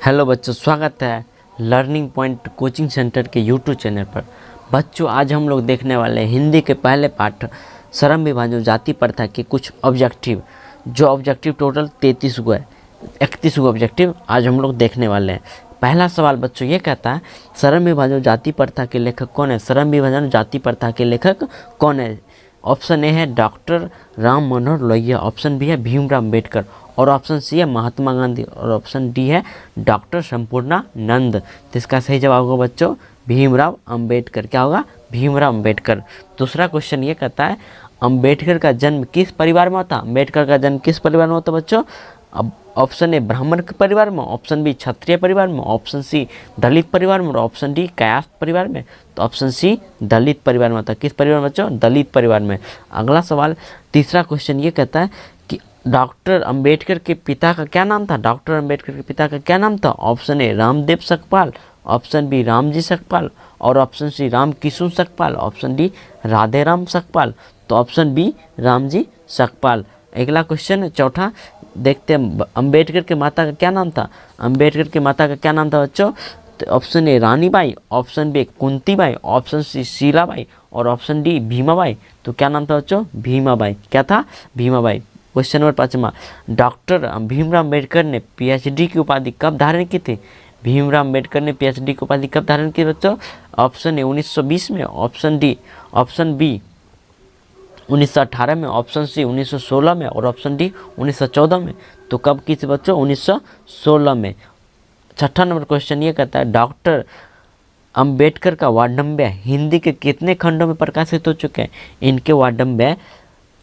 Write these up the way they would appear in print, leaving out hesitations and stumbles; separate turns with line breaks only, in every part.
Hello बच्चों, स्वागत है लर्निंग पॉइंट कोचिंग सेंटर के यूट्यूब चैनल पर। बच्चों, आज हम लोग देखने वाले हैं हिंदी के पहले पाठ श्रम विभाजन जाति प्रथा के कुछ ऑब्जेक्टिव। जो ऑब्जेक्टिव टोटल 33 गो है, 31 गो ऑब्जेक्टिव आज हम लोग देखने वाले हैं। पहला सवाल बच्चों ये कहता है, श्रम विभाजन जाति प्रथा के लेखक कौन है? श्रम विभाजन जाति प्रथा के लेखक कौन है? ऑप्शन ए है doctor Ram Manohar Lohia, option B है भीमराव अम्बेडकर, और ऑप्शन सी है महात्मा गांधी, और ऑप्शन डी है डॉक्टर संपूर्णानंद। तो इसका सही जवाब होगा बच्चों भीमराव अम्बेडकर। क्या होगा? भीमराव अम्बेडकर। दूसरा क्वेश्चन ये कहता है, अम्बेडकर का जन्म किस परिवार में होता? अम्बेडकर का जन्म किस परिवार में होता बच्चों? अब ऑप्शन ए ब्राह्मण के परिवार में, ऑप्शन बी क्षत्रिय परिवार में, ऑप्शन सी दलित परिवार में, और ऑप्शन डी कायस्थ परिवार में। तो ऑप्शन सी दलित परिवार में होता है। किस परिवार में बच्चों? दलित परिवार में। अगला सवाल, तीसरा क्वेश्चन ये कहता है कि डॉक्टर अंबेडकर के पिता का क्या नाम था? डॉक्टर अंबेडकर के पिता का क्या नाम था? Option A Ramdev Sakpal, option B Ramji Sakpal, और option C Ram Kishun Sakpal, option D Radheram Sakpal. तो ऑप्शन बी रामजी सकपाल। अगला क्वेश्चन चौथा देखते हैं, अंबेडकर के माता का क्या नाम था? अंबेडकर के माता का क्या नाम था बच्चों? तो option A Ranibai, option B Kuntibai, option C Shilabai, और ऑप्शन डी भीमाबाई। तो क्या नाम था बच्चों? भीमाबाई। क्या था? भीमाबाई। क्वेश्चन नंबर 5वां, डॉक्टर भीमराव अम्बेडकर ने पीएचडी की उपाधि कब धारण की थी? भीमराव अम्बेडकर ने पीएचडी की उपाधि कब धारण की बच्चों? ऑप्शन ए 1920 में, ऑप्शन बी 1918 में, ऑप्शन सी 1916 में, और ऑप्शन डी 1914 में। तो कब की थी बच्चों? 1916 में। छठा नंबर क्वेश्चन ये कहता है, डॉक्टर अंबेडकर का वाडम्बय हिंदी के कितने खंडों में प्रकाशित हो चुके हैं? इनके वाडम्बय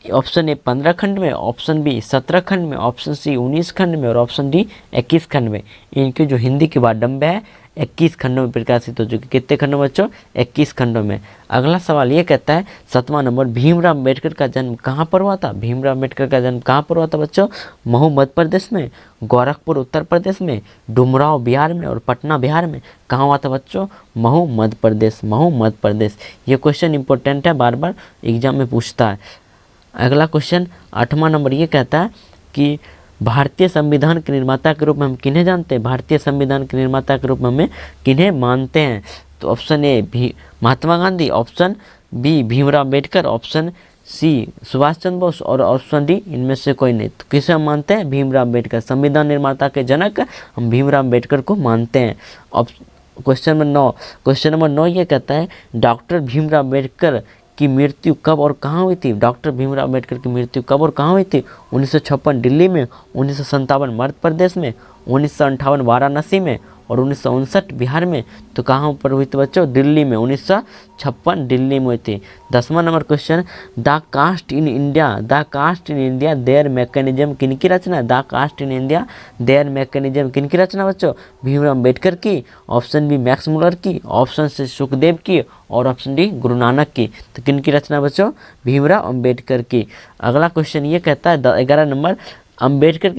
ऑप्शन ए 15 खंड में, ऑप्शन बी 17 खंड में, ऑप्शन सी 19 खंड में, और ऑप्शन डी 21 खंड में। इनके जो हिंदी के वाडम्बय है 21 खंडों में प्रकाशित हो चुके। कितने खंडों में बच्चों? 21 खंडों में। अगला सवाल ये कहता है, 7वां नंबर, भीमराव अम्बेडकर का जन्म कहाँ पर हुआ था? भीमराव अम्बेडकर का जन्म कहाँ पर हुआ था बच्चों? महू मध्य प्रदेश में, गोरखपुर उत्तर प्रदेश में, डुमराव बिहार में, और पटना बिहार में। कहाँ हुआ था बच्चों? महू मध्य प्रदेश। महू मध्य प्रदेश। ये क्वेश्चन इंपॉर्टेंट है, बार बार एग्जाम में पूछता है। अगला क्वेश्चन 8वां नंबर ये कहता है कि भारतीय संविधान के निर्माता के रूप में हम किन्हें जानते हैं? भारतीय संविधान के निर्माता के रूप में हमें किन्हें मानते हैं? तो option A Mahatma Gandhi, option B Bhimrao Ambedkar, option C Subhash Chandra Bose, और ऑप्शन डी इनमें से कोई नहीं। तो किसे हम मानते हैं? भीमराव अम्बेडकर। संविधान निर्माता के जनक हम भीमराव अम्बेडकर को मानते हैं। क्वेश्चन नंबर 9 ये कहता है, डॉक्टर भीमराव अम्बेडकर की मृत्यु कब और कहाँ हुई थी? डॉक्टर भीमराव अम्बेडकर की मृत्यु कब और कहाँ हुई थी? 1956 दिल्ली में, 1957 मध्य प्रदेश में, 1958 वाराणसी में, और 1959 बिहार में। तो कहाँ पर हुई थी बच्चों? दिल्ली में। 1956 दिल्ली में हुई थी। 10वां number question, the caste in India their mechanism किनकी रचना? The caste in India their mechanism किनकी रचना बच्चों? भीमराव अम्बेडकर की, ऑप्शन बी मैक्स मुलर की, ऑप्शन सी सुखदेव की, और ऑप्शन डी गुरु नानक की। तो किनकी रचना बच्चों? भीमराव अम्बेडकर की। अगला क्वेश्चन ये कहता है, 11 नंबर, अम्बेडकर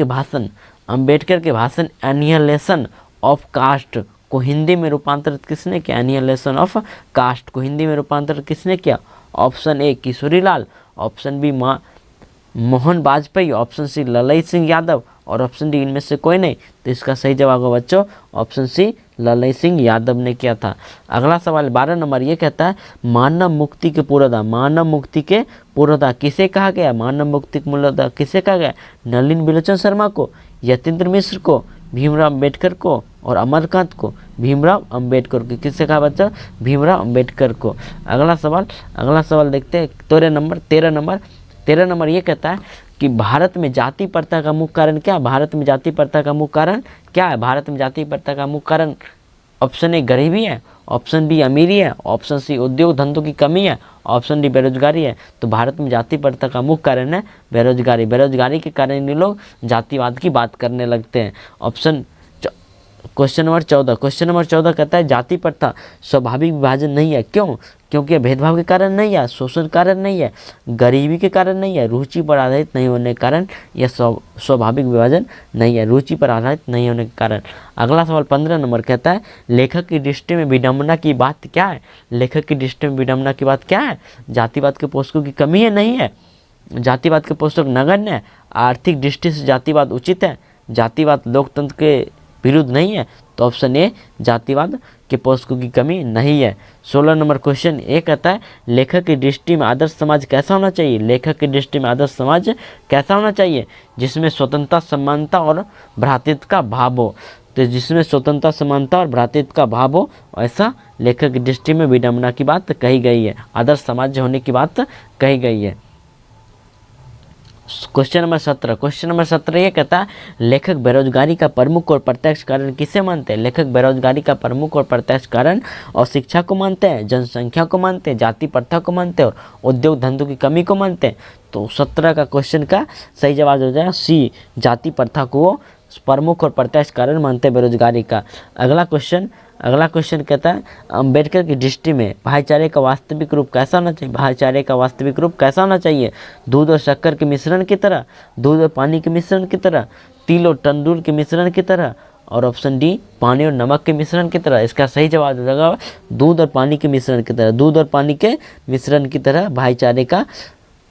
के भाषण एनिहिलेशन ऑफ कास्ट को हिंदी में रूपांतरित किसने किया? एनिहिलेशन ऑफ कास्ट को हिंदी में रूपांतरित किसने किया? Option A Kishorilal, option B Mohan Vajpayee, option C Lalai Singh Yadav, और ऑप्शन डी इनमें से कोई नहीं। तो इसका सही जवाब होगा बच्चों ऑप्शन सी ललई सिंह यादव ने किया था। अगला सवाल 12 नंबर ये कहता है, मानव मुक्ति के पूर्वदा किसे कहा गया? मानव मुक्ति के पूर्वदा किसे कहा गया? नलिन बिलोचन शर्मा को, यतीन्द्र मिश्र को, भीमराव अम्बेडकर को, और अमरकांत को। भीमराव अम्बेडकर को किससे कहा बच्चा? भीमराव अम्बेडकर को। अगला सवाल देखते हैं 13 नंबर ये कहता है कि भारत में जाति प्रथा का मुख्य कारण क्या है? भारत में जाति प्रथा का मुख्य कारण क्या है? भारत में जाति प्रथा का मुख्य कारण ऑप्शन ए गरीबी है, ऑप्शन बी अमीरी है, ऑप्शन सी उद्योग धंधों की कमी है, ऑप्शन डी बेरोजगारी है। तो भारत में जाति प्रथा का मुख्य कारण है बेरोजगारी के कारण ये लोग जातिवाद की बात करने लगते हैं। क्वेश्चन नंबर 14 कहता है, जाति प्रथा स्वाभाविक विभाजन नहीं है। क्यों? क्योंकि यह भेदभाव के कारण नहीं है, शोषण के कारण नहीं है, गरीबी के कारण नहीं है, रुचि पर आधारित नहीं होने के कारण यह स्वाभाविक विभाजन नहीं है, रुचि पर आधारित नहीं होने के कारण। अगला सवाल 15 नंबर कहता है, लेखक की दृष्टि में विडंबना की बात क्या है? लेखक की दृष्टि में विडंबना की बात क्या है? जातिवाद के पुस्तकों की कमी है? नहीं है। जातिवाद के पुस्तक नगण्य है। आर्थिक दृष्टि से जातिवाद उचित है। जातिवाद लोकतंत्र के विरुद्ध नहीं है, तो ऑप्शन ए जातिवाद के पोषकों की कमी नहीं है। 16 नंबर क्वेश्चन ए कहता है लेखक की दृष्टि में आदर्श समाज कैसा होना चाहिए। लेखक की दृष्टि में आदर्श समाज कैसा होना चाहिए, जिसमें स्वतंत्रता, समानता और भ्रातृत्व का भाव हो। तो जिसमें स्वतंत्रता, समानता और भ्रातृत्व का भाव हो, ऐसा लेखक की दृष्टि में विडंबना की बात कही गई है, आदर्श समाज होने की बात कही गई है। क्वेश्चन नंबर 17, क्वेश्चन नंबर 17 ये कहता है लेखक बेरोजगारी का प्रमुख और प्रत्यक्ष कारण किसे मानते हैं। लेखक बेरोजगारी का प्रमुख और प्रत्यक्ष कारण और शिक्षा को मानते हैं, जनसंख्या को मानते हैं, जाति प्रथा को मानते हैं और उद्योग धंधों की कमी को मानते हैं। तो 17 का क्वेश्चन का सही जवाब हो जाएगा सी, जाति प्रथा को वो प्रमुख और प्रत्यक्ष कारण मानते हैं बेरोजगारी का। अगला क्वेश्चन कहता है अंबेडकर की दृष्टि में भाईचारे का वास्तविक रूप कैसा होना चाहिए। भाईचारे का वास्तविक रूप कैसा होना चाहिए, दूध और शक्कर के मिश्रण की तरह, दूध और पानी के मिश्रण की तरह, तिल और तंदूर के मिश्रण की तरह, और ऑप्शन डी पानी और नमक के मिश्रण की तरह। इसका सही जवाब हो जाएगा दूध और पानी के मिश्रण की तरह। दूध और पानी के मिश्रण की तरह भाईचारे का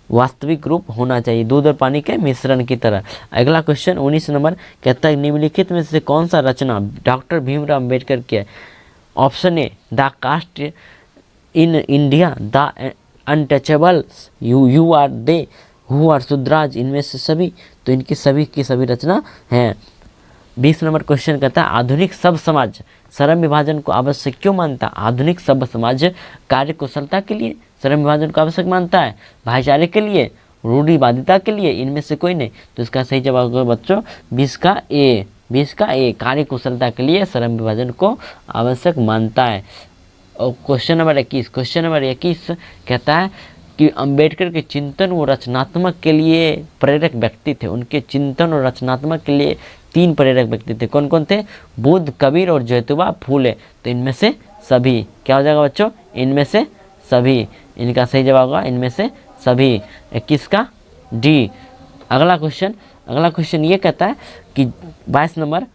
वास्तविक रूप होना चाहिए, दूध और पानी के मिश्रण की तरह। अगला क्वेश्चन 19 नंबर कहता है निम्नलिखित में से कौन सा रचना डॉक्टर भीमराव अम्बेडकर की है। Option A the caste in India, the untouchables, you are they, who are Shudras, इनमें से सभी। तो इनकी सभी की सभी रचना हैं। 20 नंबर क्वेश्चन कहता है आधुनिक सब समाज श्रम विभाजन को आवश्यक क्यों मानता है। आधुनिक सब समाज कार्य कुशलता के लिए श्रम विभाजन को आवश्यक मानता है, भाईचारे के लिए, रूढ़िवादिता के लिए, इनमें से कोई नहीं। तो इसका सही जवाब होगा बच्चों 20 का ए, कार्य कुशलता के लिए श्रम विभाजन को आवश्यक मानता है। और क्वेश्चन नंबर 21 कहता है कि अंबेडकर के चिंतन व रचनात्मक के लिए प्रेरक व्यक्ति थे। उनके चिंतन और रचनात्मक के लिए 3 प्रेरक व्यक्ति थे। कौन कौन थे, बुद्ध, कबीर और ज्योतिबा फूले। तो इनमें से सभी क्या हो जाएगा बच्चों, इनमें से सभी। इनका सही जवाब होगा इनमें से सभी। 21 का डी। अगला क्वेश्चन ये कहता है कि 22 नंबर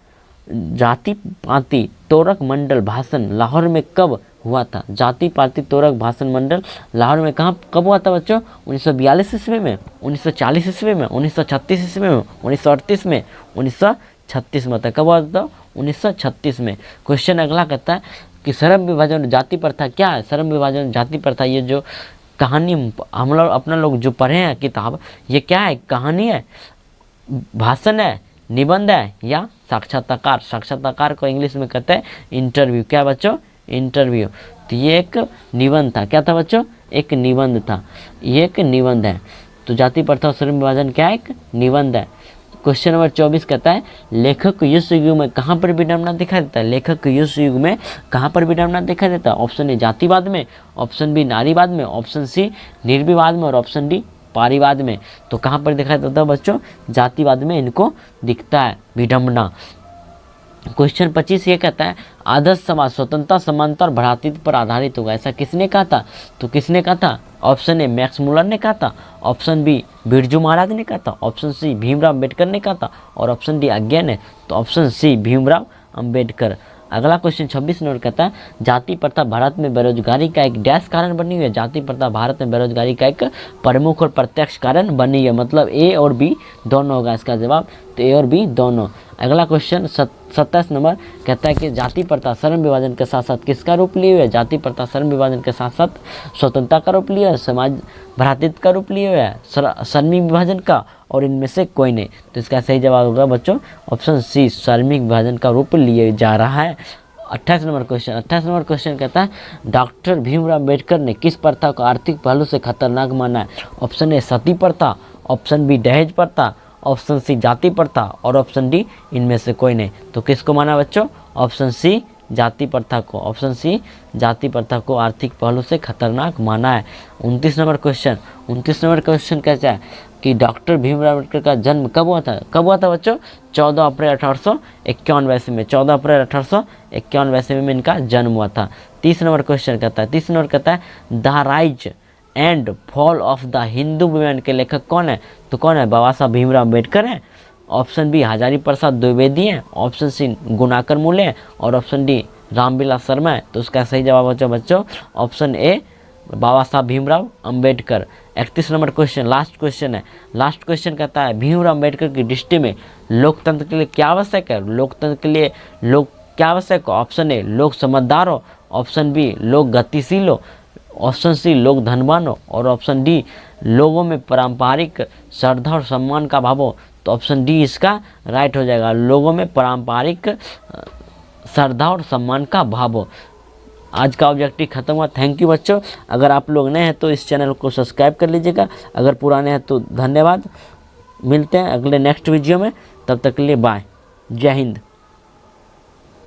जाति पाति तोरक मंडल भाषण लाहौर में कब हुआ था। जाति पाति तोरक भाषण मंडल लाहौर में कब हुआ था बच्चों, 1942 ईस्वी में, 1940 ईस्वी में, 1936 ईस्वी में, 1938 में, 1936 में। कब हुआ था, 1936 में। क्वेश्चन अगला कहता है कि श्रम विभाजन जाति प्रथा क्या है। श्रम विभाजन जाति प्रथा, ये जो कहानी हम लोग अपना लोग जो पढ़े हैं किताब, ये क्या है, कहानी है, भाषण है, निबंध है या साक्षात्कार। साक्षात्कार को इंग्लिश में कहते हैं इंटरव्यू। क्या बच्चों, इंटरव्यू। तो ये एक निबंध था। क्या था बच्चों, एक निबंध था, ये एक निबंध है। तो जाति प्रथा और श्रम विभाजन क्या है, एक निबंध है। क्वेश्चन नंबर 24 कहता है लेखक को युष्म युग में कहाँ पर विडंबना दिखाई देता है। लेखक को युष्म युग में कहाँ पर विडंबना दिखाई देता है। ऑप्शन ए जातिवाद में, ऑप्शन बी नारीवाद में, ऑप्शन सी निर्विवाद में और ऑप्शन डी पारिवाद में। तो कहाँ पर दिखाई देता है बच्चों, जातिवाद में इनको दिखता है विडंबना। क्वेश्चन 25 ये कहता है आदर्श समाज स्वतंत्रता, समानता और भ्रातृत्व पर आधारित होगा। ऐसा किसने कहा था, तो किसने कहा था। ऑप्शन ए मैक्स मुलर ने कहा था, ऑप्शन बी बिरजू महाराज ने कहा था, ऑप्शन सी भीमराव अम्बेडकर ने कहा था और ऑप्शन डी अज्ञान है। तो ऑप्शन सी भीमराव अम्बेडकर। अगला क्वेश्चन 26 नंबर कहता है जाति प्रथा भारत में बेरोजगारी का एक डैश कारण बनी हुई है। जाति प्रथा भारत में बेरोजगारी का एक प्रमुख और प्रत्यक्ष कारण बनी है। मतलब ए और बी दोनों होगा इसका जवाब, तो ए और बी दोनों। अगला क्वेश्चन 27 नंबर कहता है कि जाति प्रथा श्रम विभाजन के साथ साथ किसका रूप लिए हुए है। जाति प्रथा श्रम विभाजन के साथ साथ स्वतंत्रता का रूप लिया है, समाज भ्रातृत्व का रूप लिए हुए है, श्रमिक विभाजन का, और इनमें से कोई नहीं। तो इसका सही जवाब होगा बच्चों ऑप्शन सी, श्रमिक विभाजन का रूप लिए जा रहा है। 28 नंबर क्वेश्चन कहता है डॉक्टर भीमराव अम्बेडकर ने किस प्रथा को आर्थिक पहलू से खतरनाक माना है। ऑप्शन ए सती प्रथा, ऑप्शन बी दहेज प्रथा, ऑप्शन सी जाति प्रथा और ऑप्शन डी इनमें से कोई नहीं। तो किसको माना बच्चों, ऑप्शन सी जाति प्रथा को। ऑप्शन सी जाति प्रथा को आर्थिक पहलू से खतरनाक माना है। 29 नंबर क्वेश्चन कहता है कि डॉक्टर भीमराव अम्बेडकर का जन्म कब हुआ था बच्चों, 14 अप्रैल 1851 ईस्वी में। 14 अप्रैल 1851 ईस्वी में इनका जन्म हुआ था। 30 नंबर क्वेश्चन कहता है the rise and fall of the Hindu movement के लेखक कौन है। तो कौन है, बाबा साहब भीमराव अम्बेडकर है, ऑप्शन बी हजारी प्रसाद द्विवेदी है, ऑप्शन सी गुणाकर मूले है और ऑप्शन डी रामविलास शर्मा है। तो उसका सही जवाब बच्चों option A Baba Saheb Bhimrao Ambedkar. 31 number question, last question है। लास्ट क्वेश्चन कहता है भीमराव अंबेडकर की दृष्टि में लोकतंत्र के लिए क्या आवश्यक है? लोकतंत्र के लिए लोग क्या आवश्यक हो? ऑप्शन ए लोग समझदार हो, ऑप्शन बी लोग गतिशील हो, ऑप्शन सी लोग धनवान हो, और ऑप्शन डी लोगों में पारंपरिक श्रद्धा और सम्मान का भाव हो। तो ऑप्शन डी इसका राइट हो जाएगा, लोगों में पारंपरिक श्रद्धा और सम्मान का भाव हो। आज का ऑब्जेक्टिव खत्म हुआ। थैंक यू बच्चों। अगर आप लोग नए हैं तो इस चैनल को सब्सक्राइब कर लीजिएगा, अगर पुराने हैं तो धन्यवाद। मिलते हैं अगले नेक्स्ट वीडियो में, तब तक के लिए बाय, जय हिंद।